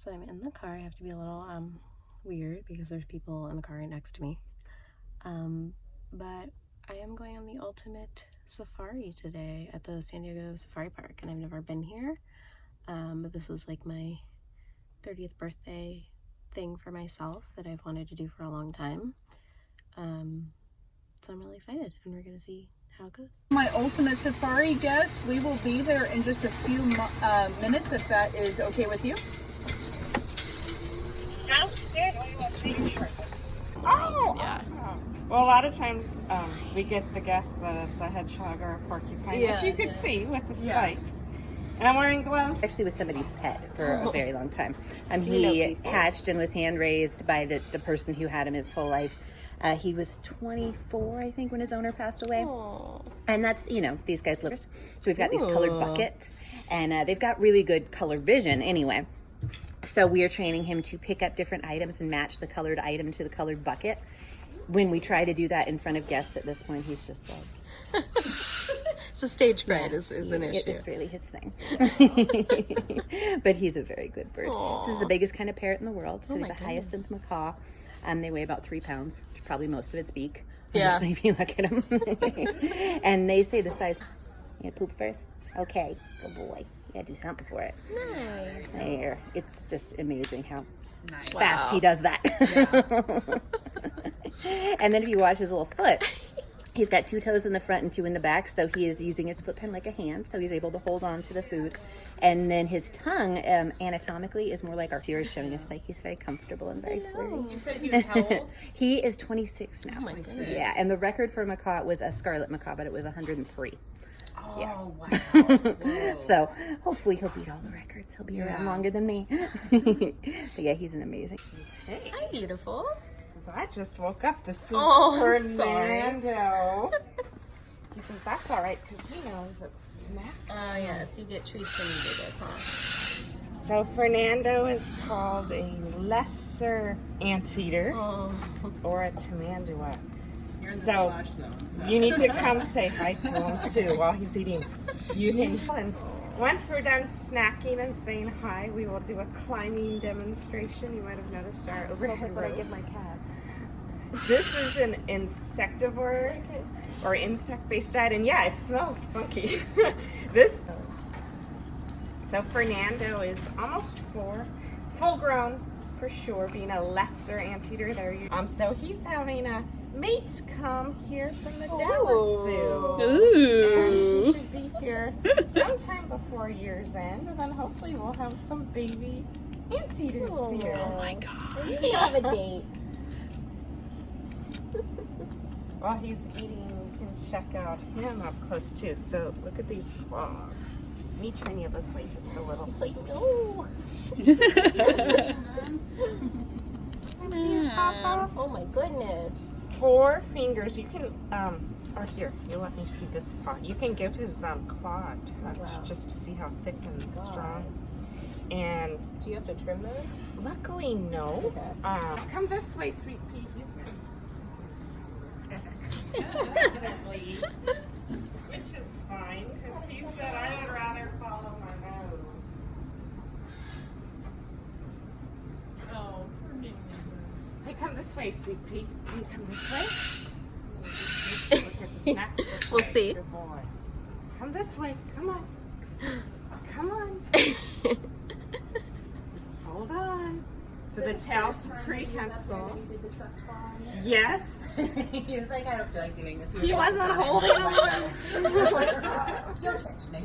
So I'm in the car. I have to be a little weird because there's people in the car right next to me. But I am going on the ultimate safari today at the San Diego Safari Park, and I've never been here. But this is like my 30th birthday thing for myself that I've wanted to do for a long time. So I'm really excited, and we're gonna see how it goes. My ultimate safari guest, we will be there in just a few minutes, if that is okay with you. Sounds good. Oh, yeah. Awesome. Well, a lot of times we get the guess that it's a hedgehog or a porcupine, which you could see with the spikes. And I'm wearing gloves. Actually was somebody's pet for a very long time. He hatched and was hand raised by the person who had him his whole life. He was 24, I think, when his owner passed away. Aww. And that's, you know, these guys live. So we've got these colored buckets, and they've got really good color vision anyway. So we are training him to pick up different items and match the colored item to the colored bucket. When we try to do that in front of guests at this point, he's just like... So stage fright is an issue. It's really his thing. But he's a very good bird. Aww. This is the biggest kind of parrot in the world. So he's a hyacinth macaw. They weigh about 3 pounds, which is probably most of it's beak. Yeah. If you look at them. And they say the size. You gotta poop first? Okay, good boy. You gotta do something for it. Nice. There. It's just amazing how fast he does that. Yeah. And then if you watch his little foot, he's got 2 toes in the front and 2 in the back, so he is using his foot pen like a hand, so he's able to hold on to the food. And then his tongue, anatomically, is more like our tears, showing us like he's very comfortable and very flirty. You said he was how old? He is 26 now. 26. Yeah, and the record for macaw was a scarlet macaw, but it was 103. Oh, yeah. Wow. So hopefully he'll beat all the records. He'll be around longer than me. But yeah, he's an amazing. Hey. Hi, beautiful. I just woke up. This is Fernando. He says that's all right because he knows it's snack time. Oh, yes. You get treats when you do this, huh? So Fernando is called a lesser anteater or a tamandua. You're in the So splash zone, so you need to come say hi to him too while he's eating. You can. Once we're done snacking and saying hi, we will do a climbing demonstration. You might have noticed our overhead what I ropes. give my cats. This is an insectivore or insect-based diet, and yeah, it smells funky. So Fernando is almost 4, full-grown for sure, being a lesser anteater. So he's having a mate come here from the Dallas Zoo. Ooh. And she should be here sometime before year's end, and then hopefully we'll have some baby anteaters here. Oh my god. We can have a date. While he's eating, you can check out him up close too. So look at these claws. Let me turn you this way just a little. It's like, no. Oh my goodness. 4 fingers. You can, or here, you let me see this paw. You can give his claw a touch just to see how thick and strong. And Do you have to trim those? luckily, no. Okay. Come this way, sweet pea. Which is fine, because he said I would rather follow my nose. Oh, poor baby. Hey, come this way, sweet pea. Hey, come this way. Look at the snacks this We'll way. see. Good boy. Come this way. Come on. Come on. Hold on. So the tail's prehensile. Yes. He was like, I don't feel like doing this. He wasn't holding on. Don't touch me.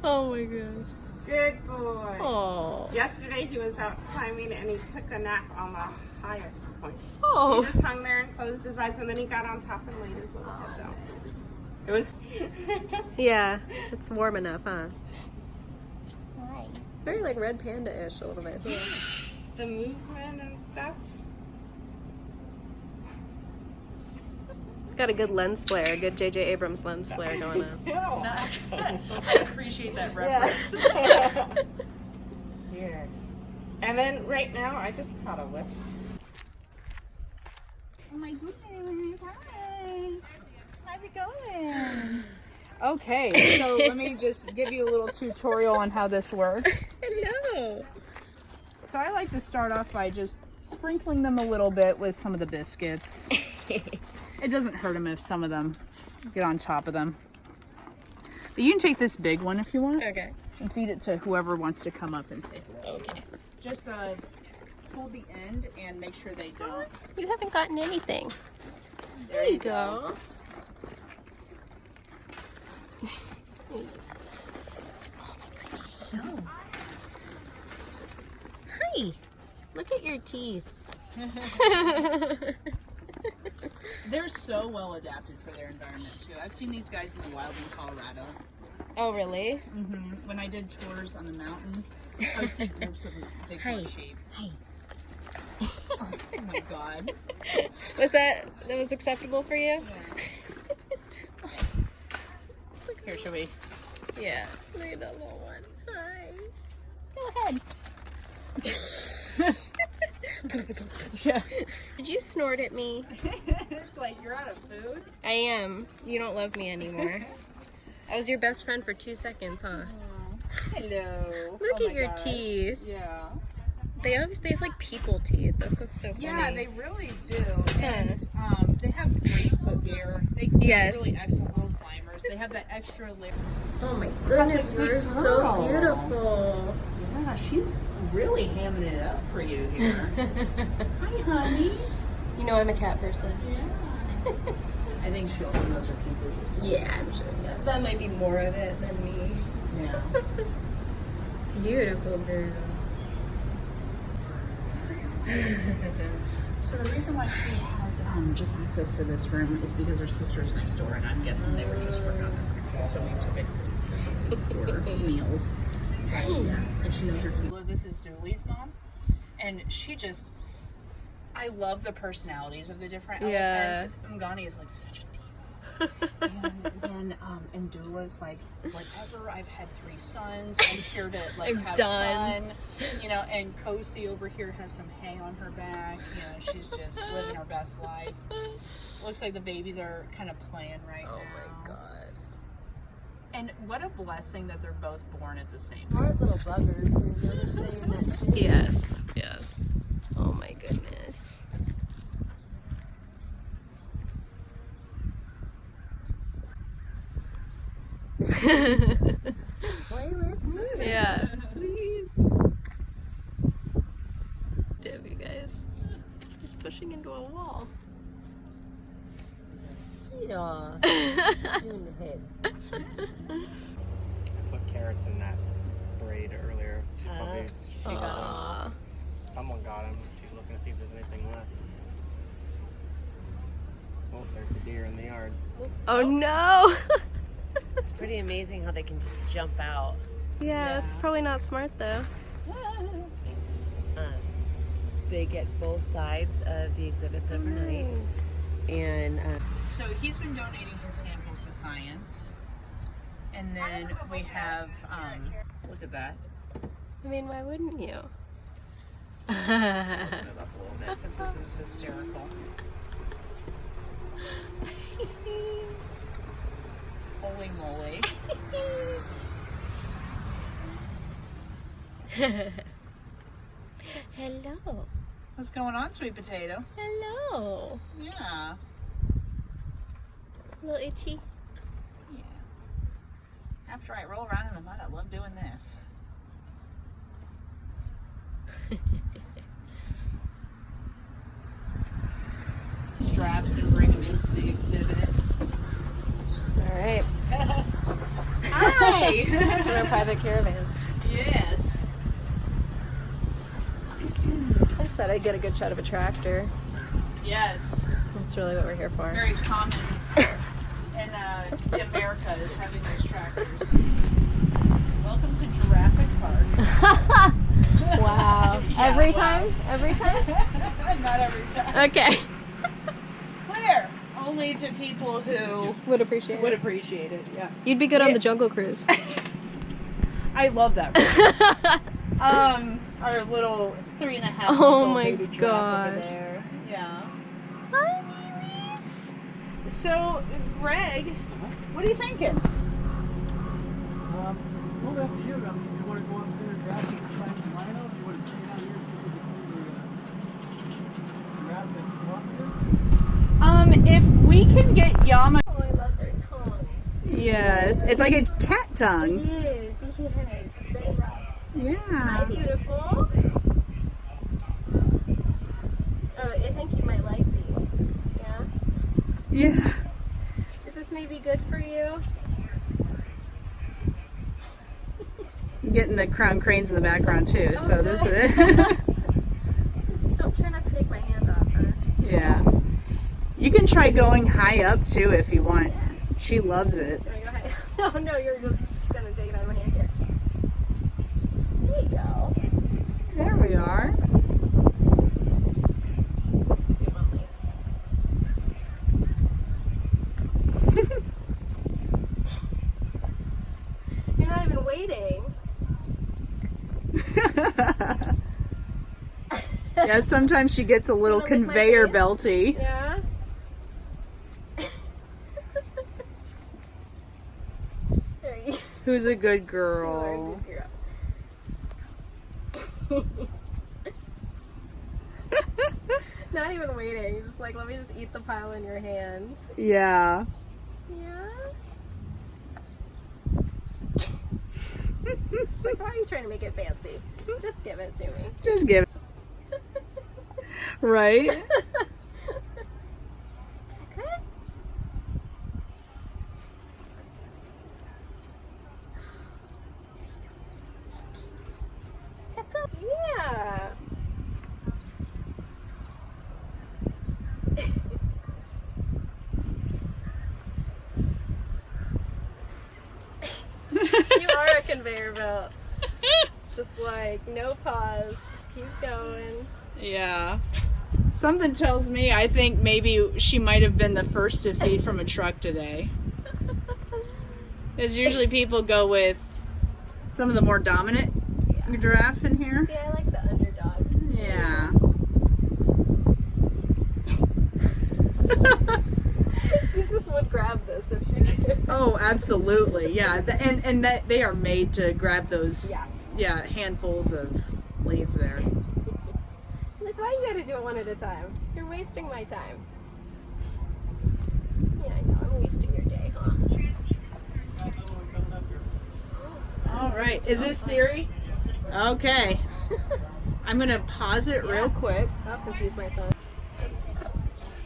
Oh my gosh. Good boy. Oh. Yesterday he was out climbing and he took a nap on the highest point. Oh. He just hung there and closed his eyes, and then he got on top and laid his little head down. It was... Yeah, it's warm enough, huh? Hi. It's very like red panda-ish a little bit. Yeah. The movement and stuff. Got a good lens flare, a good J.J. Abrams lens flare going on. Nice. I appreciate that reference. Here. And then right now I just caught a whip. Oh my goodness. Hi. How's it going? Okay, so let me just give you a little tutorial on how this works. Hello. So I like to start off by just sprinkling them a little bit with some of the biscuits. It doesn't hurt them if some of them get on top of them. But you can take this big one if you want. Okay. And feed it to whoever wants to come up and say hello. Okay. Just hold the end and make sure they don't. You haven't gotten anything. There you go. Oh my goodness. Hello. Hi. Look at your teeth. They're so well adapted for their environment too. I've seen these guys in the wild in Colorado. Oh, really? Mm-hmm. When I did tours on the mountain, I would see groups of bighorn sheep. Hi. Oh my god. That was acceptable for you? Yeah. Here, should we? Yeah. Look at that little one. Hi. Go ahead. Yeah. Did you snort at me? It's like you're out of food. I am. You don't love me anymore. I was your best friend for 2 seconds, huh? Hello. Look Oh at my your gosh. teeth. Yeah. They have like people teeth. That's what's so funny. Yeah, they really do. And they have great footgear. They're Yes. really excellent little climbers. They have that extra layer. Oh my goodness, You're you're so girl. beautiful. Yeah, she's really hamming it up for you here. Hi, honey. You know I'm a cat person. Yeah. I think she also knows her people. Yeah, I'm sure that might be more of it than me. Yeah. Beautiful girl. So the reason why she has just access to this room is because her sister's next door, and I'm guessing they were just working on their breakfast, so we typically separate for meals. Yeah, and she knows her people. This is Zuli's mom, and she just, I love the personalities of the different elephants. Mgani is like such a diva. And then Ndula's like, whatever, I've had 3 sons, I'm here to like I'm have done. fun, you know. And Kosi over here has some hay on her back, you know, she's just living her best life. Looks like the babies are kind of playing right now. Oh my god. And what a blessing that they're both born at the same time. Smart little buggers. They're just saying that shit. Yes, yes. Oh my goodness. Play with me. Yeah. Please. Damn, you guys. He's pushing into a wall. Yeah. In the head. I put carrots in that braid earlier. Aw. Someone got him. She's looking to see if there's anything left. Oh, there's the deer in the yard. Oh no! It's pretty amazing how they can just jump out. Yeah, it's probably not smart though. They get both sides of the exhibits overnight. And So he's been donating his samples to science. And then we have, look at that. I mean, why wouldn't you? Let's move up a little bit because this is hysterical. Holy moly. Hello. What's going on, sweet potato? Hello. Yeah. A little itchy. Yeah. After I roll around in the mud, I love doing this. Straps and bring them into the exhibit. All right. Hi! In our private caravan. Yes. I just thought I'd get a good shot of a tractor. Yes. That's really what we're here for. Very common in the Americas, having those tractors. Welcome to Jurassic Park. Wow. Yeah, Every wow. time? Every time? Not every time. Okay. Clear. Only to people who Would appreciate would it. appreciate it. Yeah. You'd be good on the Jungle Cruise. I love that. Our little 3.5 month Oh old my baby giraffe gosh. over there. Yeah. Hi, babies. So, Greg, what are you thinking? Well, that's you. You want to go up there and grab some can get Yama. Oh, I love their tongues. Yes, it's like a cat tongue. It is, yes. It's very rough. Yeah. Hi, beautiful. Oh, I think you might like these. Yeah? Yeah. Is this maybe good for you? Getting the crown cranes in the background too. So this is. Don't try not to take my hand off her. Yeah. You can try going high up too if you want. She loves it. Do I go high? Oh no, you're just gonna take it out of my hand here. There you go. There we are. Zoom on leaf. You're not even waiting. Yeah, sometimes she gets a little Wanna lick my conveyor face? belty. Yeah? There you go. Who's a good You are a girl? good girl. Not even waiting. Just like, let me just eat the pile in your hands. Yeah. Yeah? Just like, why are you trying to make it fancy? Just give it to me. Just give it. Right? Good? Yeah. You are a conveyor belt. It's just like, no pause. Just keep going. Yeah. Something tells me I think maybe she might have been the first to feed from a truck today. Because usually people go with some of the more dominant giraffe in here. See, I like the underdog. Yeah. She just would grab this if she could. Oh, absolutely. Yeah. And that they are made to grab those handfuls of leaves there. Like, why you gotta do it one at a time? You're wasting my time. Yeah, I know. I'm wasting your day, huh? All right. Is this Siri? Okay. I'm going to pause it real quick. I'll confuse my phone.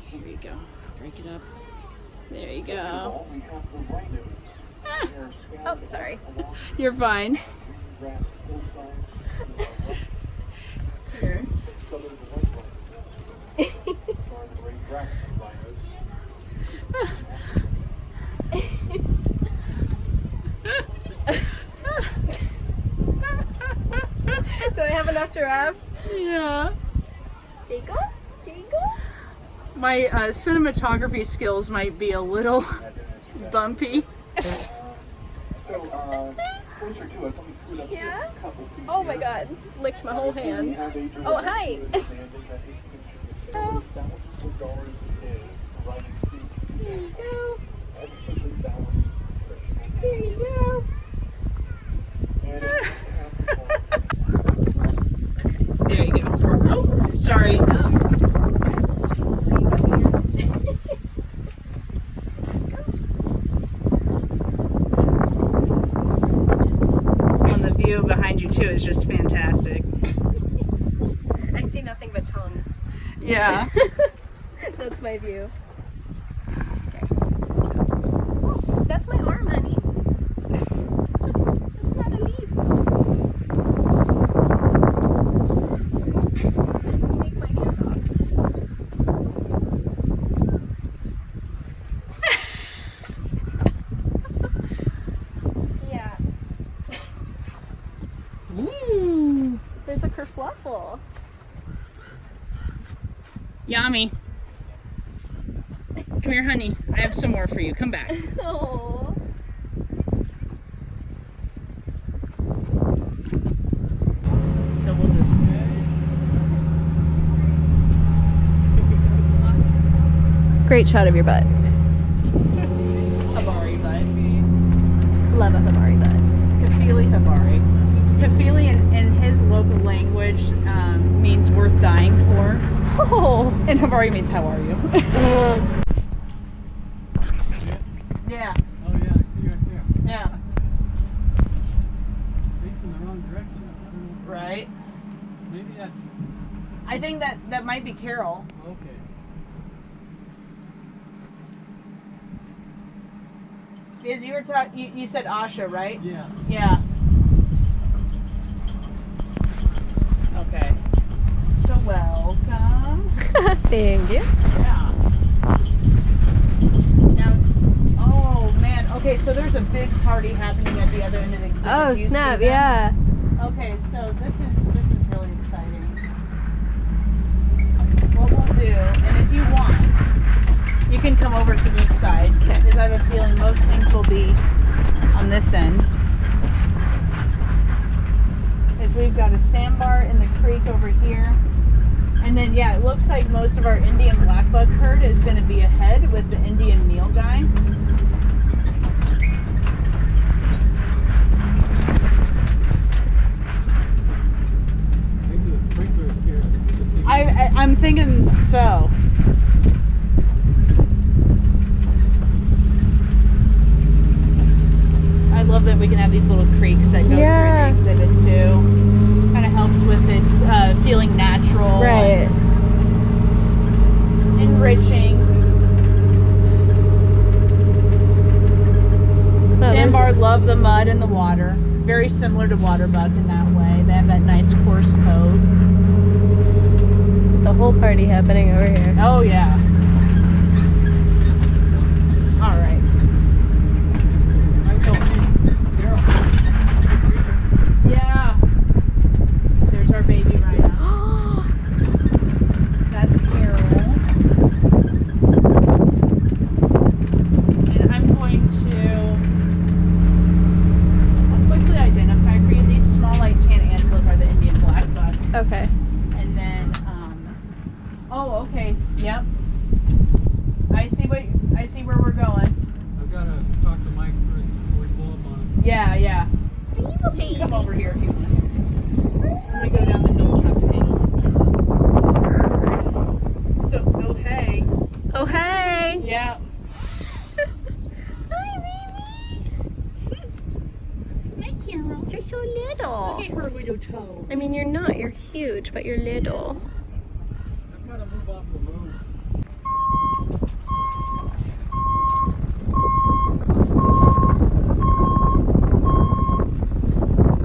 Here you go. Drink it up. There you go. Oh, sorry. You're fine. Here. Do I have enough giraffes? Yeah. There you go. There you go. My cinematography skills might be a little bumpy. Yeah? Oh my god. Licked my whole hand. Oh, hi. Oh. There you go. There you go. There you go. Oh, sorry. And the view behind you too is just fantastic. I see nothing but tongues. Yeah. That's my view. Okay. Oh, that's my arm, honey. That's not a leaf. Take my hand off. Yeah. Ooh. There's a kerfluffle. Yummy. Come here, honey. I have some more for you. Come back. Oh. So we'll just. Great shot of your butt. Habari butt. Love a Habari butt. Kafili Habari. Kafili in his local language means worth dying for. Oh. And Habari means how are you? Yeah. Oh yeah, I see right there. Yeah. Facing the wrong direction. I don't know. Right. Maybe that's I think that might be Carol. okay. Because you were you said Asha, right? Yeah. Yeah. Okay. So welcome. Thank you. Yeah. Now, oh man. Okay, so there's a big party happening at the other end of the exhibit. Oh Do you snap! see that? Yeah. Okay, so this is really exciting. What we'll do, and if you want, you can come over to this side because I have a feeling most things will be on this end. Is we've got a sandbar in the creek over here. And then, yeah, it looks like most of our Indian blackbuck herd is going to be ahead with the Indian nilgai. Maybe the sprinklers here. I'm thinking so. I love that we can have these little creeks that go through the exhibit too. Kind of helps with its feeling natural. Right. And enriching. Sandbar love the mud and the water. Very similar to waterbuck in that way. They have that nice coarse coat. There's a whole party happening over here. Oh yeah. All right. Yeah. There's our baby rhino. That's Carol. And I'm going to quickly identify for you. These small like tan antelope are the Indian blackbuck. Okay. And then, oh, okay. Yep. I see where we're going. I've got to talk to Mike first before we pull up on him. Yeah, yeah. You can come over here if you want. When we go down the hill, we'll have to hang. So, oh hey. Oh hey. Yeah. Hi baby. Hi Carol. You're so little. Look at her little toe. I mean, you're not. You're huge, but you're little. I've got to move off the road.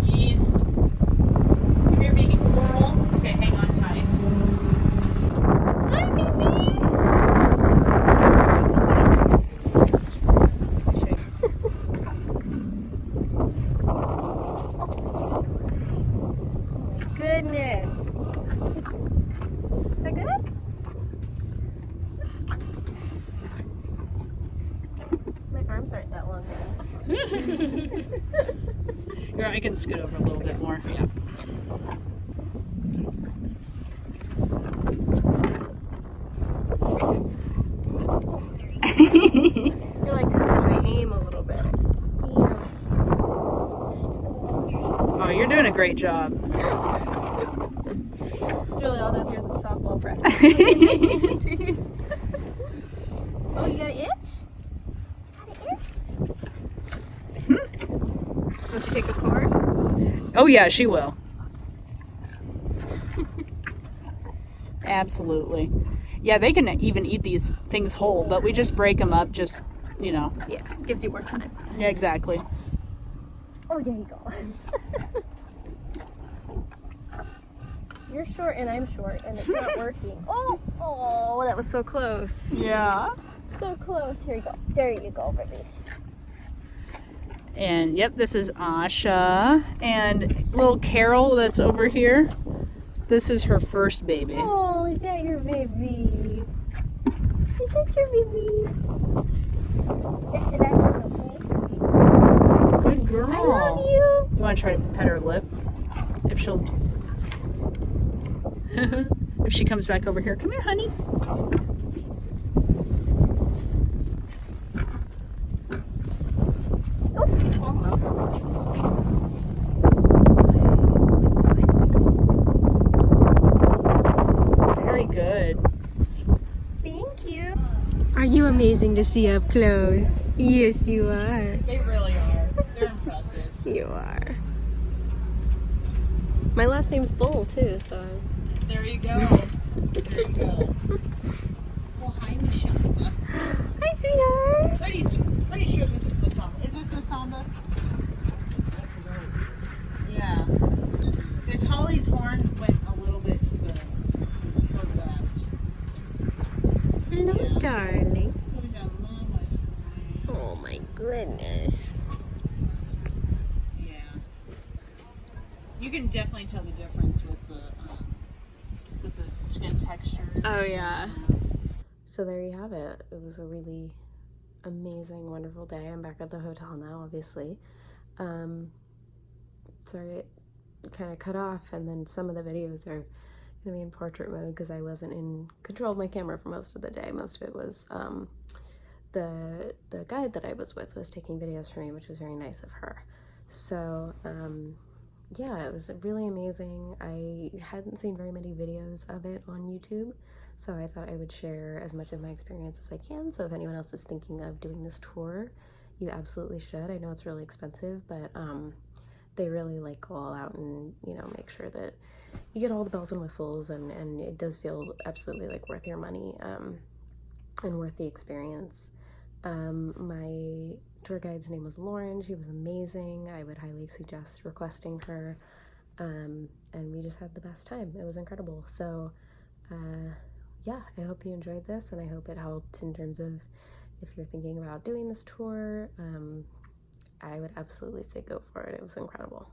Yes. Come here, big girl. Okay, hang on tight. Hi baby. Goodness. Is that good? My arms aren't that long. Here, I can scoot over a little bit more. Yeah. You're like testing my aim a little bit. Oh, you're doing a great job. It's really all those years of softball practice. Oh, you got an itch? Will she take a cord? Oh yeah, she will. Absolutely. Yeah, they can even eat these things whole, but we just break them up, just, you know. Yeah, gives you more time. Yeah, exactly. Oh, there you go. You're short and I'm short and it's not working. Oh, that was so close. Yeah. So close. Here you go. There you go, babies. And yep, this is Asha. And little Carol that's over here. This is her first baby. Oh, is that your baby? Is that your baby? That's the last one, okay? Good girl. I love you. You want to try to pet her lip? If she'll... if she comes back over here. Come here, honey. Almost. Are you a amazing to see up close. Yes, you are. They really are. They're impressive. You are. My last name's Bull too, so. There you go. There you go. Well, hi, Mashonda. Hi, sweetheart. Pretty sure this is Masamba. Is this Masamba? Yeah. Because Holly's horn went a little bit to the left. Hello, Yeah. darling. Who's a mama's boy? Oh my goodness. Yeah. You can definitely tell the difference with the skin texture. Oh yeah. So there you have it. It was a really amazing, wonderful day. I'm back at the hotel now, obviously. Sorry, it kind of cut off, and then some of the videos are going to be in portrait mode because I wasn't in control of my camera for most of the day. Most of it was the guide that I was with was taking videos for me, which was very nice of her. So yeah, it was really amazing. I hadn't seen very many videos of it on YouTube, so I thought I would share as much of my experience as I can. So if anyone else is thinking of doing this tour, you absolutely should. I know it's really expensive, but they really like go all out and, you know, make sure that you get all the bells and whistles, and it does feel absolutely like worth your money and worth the experience. My tour guide's name was Lauren. She was amazing. I would highly suggest requesting her, and we just had the best time. It was incredible. So yeah, I hope you enjoyed this, and I hope it helped in terms of if you're thinking about doing this tour. I would absolutely say go for it. It was incredible.